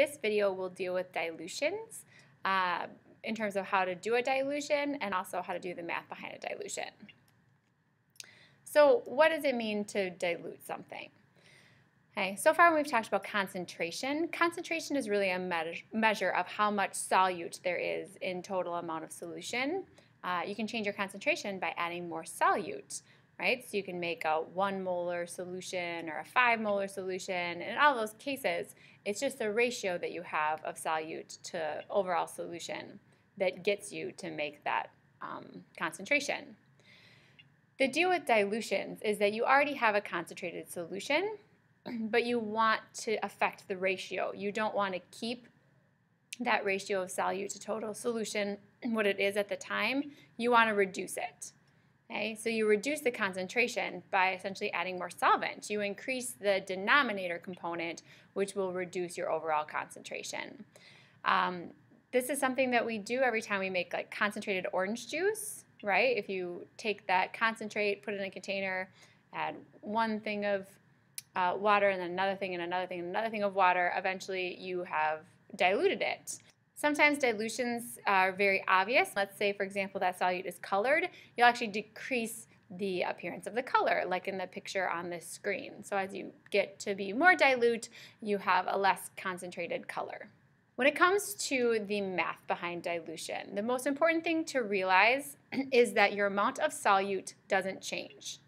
This video will deal with dilutions in terms of how to do a dilution and also how to do the math behind a dilution. So what does it mean to dilute something? Okay, so far we've talked about concentration. Concentration is really a measure of how much solute there is in total amount of solution. You can change your concentration by adding more solute, right? So you can make a 1 molar solution or a 5 molar solution. And in all those cases, it's just the ratio that you have of solute to overall solution that gets you to make that concentration. The deal with dilutions is that you already have a concentrated solution, but you want to affect the ratio. You don't want to keep that ratio of solute to total solution what it is at the time. You want to reduce it. Okay? So you reduce the concentration by essentially adding more solvent. You increase the denominator component, which will reduce your overall concentration. This is something that we do every time we make like concentrated orange juice, right? If you take that concentrate, put it in a container, add one thing of water and then another thing and another thing and another thing of water, eventually you have diluted it. Sometimes dilutions are very obvious. Let's say, for example, that solute is colored. You'll actually decrease the appearance of the color, like in the picture on this screen. So as you get to be more dilute, you have a less concentrated color. When it comes to the math behind dilution, the most important thing to realize is that your amount of solute doesn't change.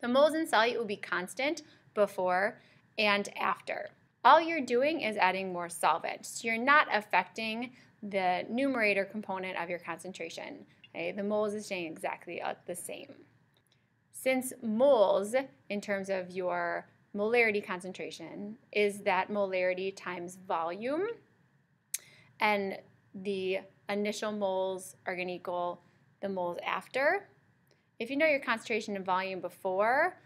The moles in solute will be constant before and after. All you're doing is adding more solvent. So you're not affecting the numerator component of your concentration. Okay? The moles is staying exactly the same. Since moles, in terms of your molarity concentration, is that molarity times volume, and the initial moles are going to equal the moles after. If you know your concentration and volume before,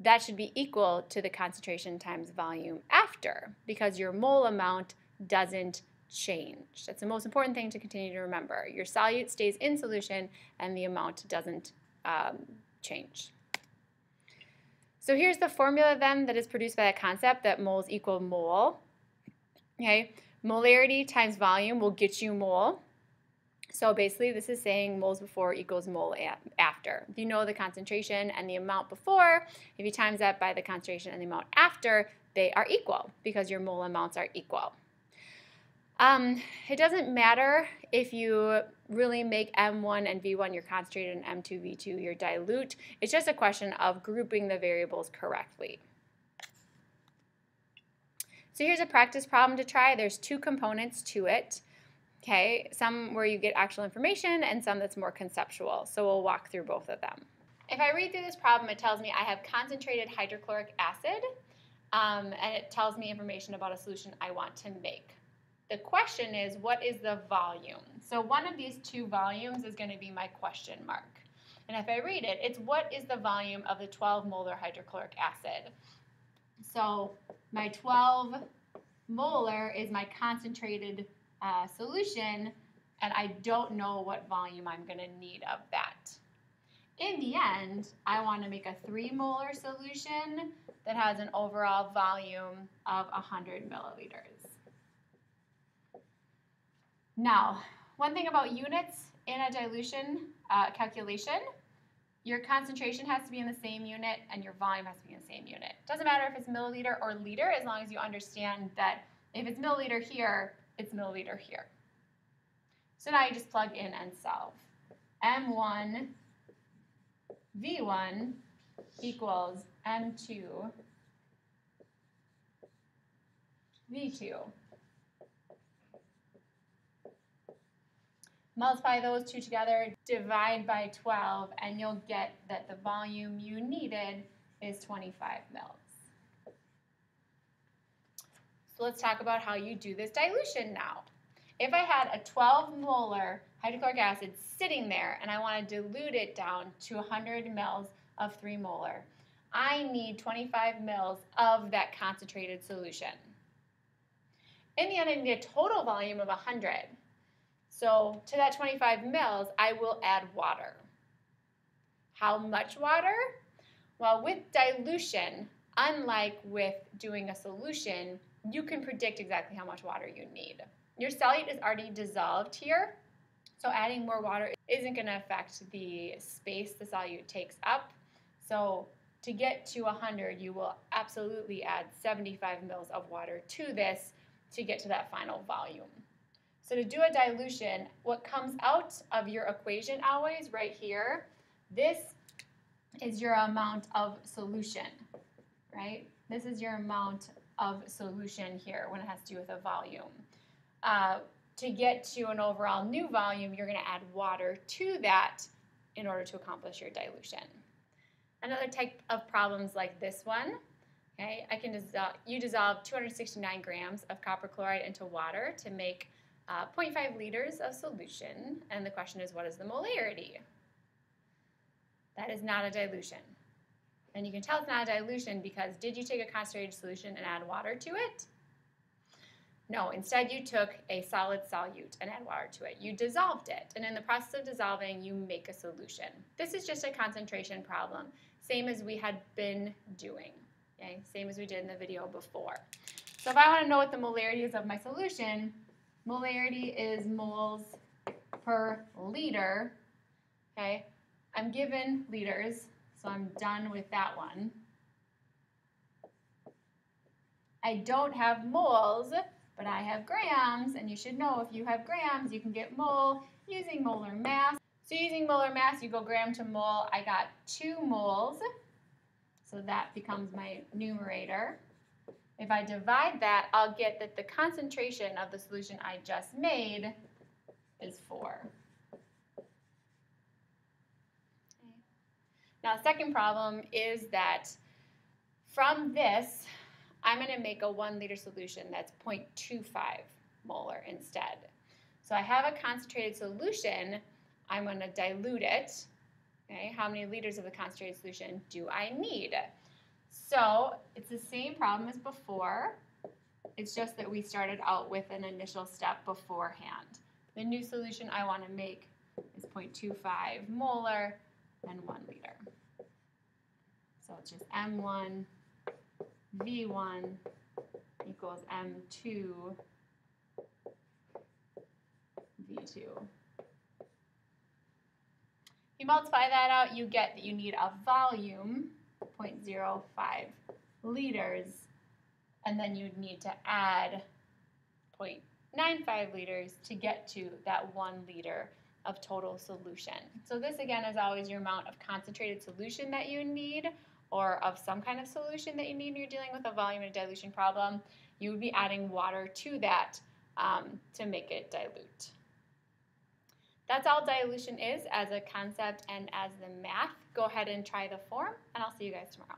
that should be equal to the concentration times volume after, because your mole amount doesn't change. That's the most important thing to continue to remember. Your solute stays in solution and the amount doesn't change. So here's the formula then that is produced by that concept that moles equal mole. Okay, molarity times volume will get you mole. So basically this is saying moles before equals mole after. If you know the concentration and the amount before, if you times that by the concentration and the amount after, they are equal because your mole amounts are equal. It doesn't matter if you really make M1 and V1 your concentrated and M2, V2 your dilute. It's just a question of grouping the variables correctly. So here's a practice problem to try. There's 2 components to it. Okay, some where you get actual information and some that's more conceptual. So we'll walk through both of them. If I read through this problem, it tells me I have concentrated hydrochloric acid, and it tells me information about a solution I want to make. The question is, what is the volume? So one of these 2 volumes is going to be my question mark. And if I read it, it's what is the volume of the 12 molar hydrochloric acid? So my 12 molar is my concentrated solution, and I don't know what volume I'm going to need of that. In the end, I want to make a 3 molar solution that has an overall volume of 100 milliliters. Now, one thing about units in a dilution calculation, your concentration has to be in the same unit and your volume has to be in the same unit. Doesn't matter if it's milliliter or liter, as long as you understand that if it's milliliter here, it's milliliter here. So now you just plug in and solve. M1 V1 equals M2 V2. Multiply those 2 together, divide by 12, and you'll get that the volume you needed is 25 mils. So let's talk about how you do this dilution now. If I had a 12 molar hydrochloric acid sitting there and I want to dilute it down to 100 mils of 3 molar, I need 25 mils of that concentrated solution. In the end, I need a total volume of 100. So to that 25 mils, I will add water. How much water? Well, with dilution, unlike with doing a solution, you can predict exactly how much water you need. Your solute is already dissolved here, so adding more water isn't going to affect the space the solute takes up. So to get to 100, you will absolutely add 75 mils of water to this to get to that final volume. So to do a dilution, what comes out of your equation always right here, this is your amount of solution, right? This is your amount of solution here when it has to do with a volume. To get to an overall new volume, you're going to add water to that in order to accomplish your dilution. Another type of problems like this one, okay, you dissolve 269 grams of copper chloride into water to make 0.5 liters of solution, and the question is, what is the molarity? That is not a dilution. And you can tell it's not a dilution because did you take a concentrated solution and add water to it? No, instead you took a solid solute and add water to it. You dissolved it, and in the process of dissolving, you make a solution. This is just a concentration problem, same as we had been doing, okay? Same as we did in the video before. So if I want to know what the molarity is of my solution, molarity is moles per liter, okay? I'm given liters, so I'm done with that one. I don't have moles, but I have grams, and you should know if you have grams, you can get mole using molar mass. So using molar mass, you go gram to mole. I got 2 moles, so that becomes my numerator. If I divide that, I'll get that the concentration of the solution I just made is 4. Okay. Now, the second problem is that from this, I'm going to make a 1 liter solution that's 0.25 molar instead. So I have a concentrated solution. I'm going to dilute it. Okay, how many liters of the concentrated solution do I need? So it's the same problem as before. It's just that we started out with an initial step beforehand. The new solution I want to make is 0.25 molar and 1 liter. So it's just M1 V1 equals M2 V2. You multiply that out, you get that you need a volume, 0.05 liters, and then you'd need to add 0.95 liters to get to that 1 liter of total solution. So this again is always your amount of concentrated solution that you need, or of some kind of solution that you need when you're dealing with a volume and dilution problem. You would be adding water to that to make it dilute. That's all dilution is as a concept and as the math. Go ahead and try the form, and I'll see you guys tomorrow.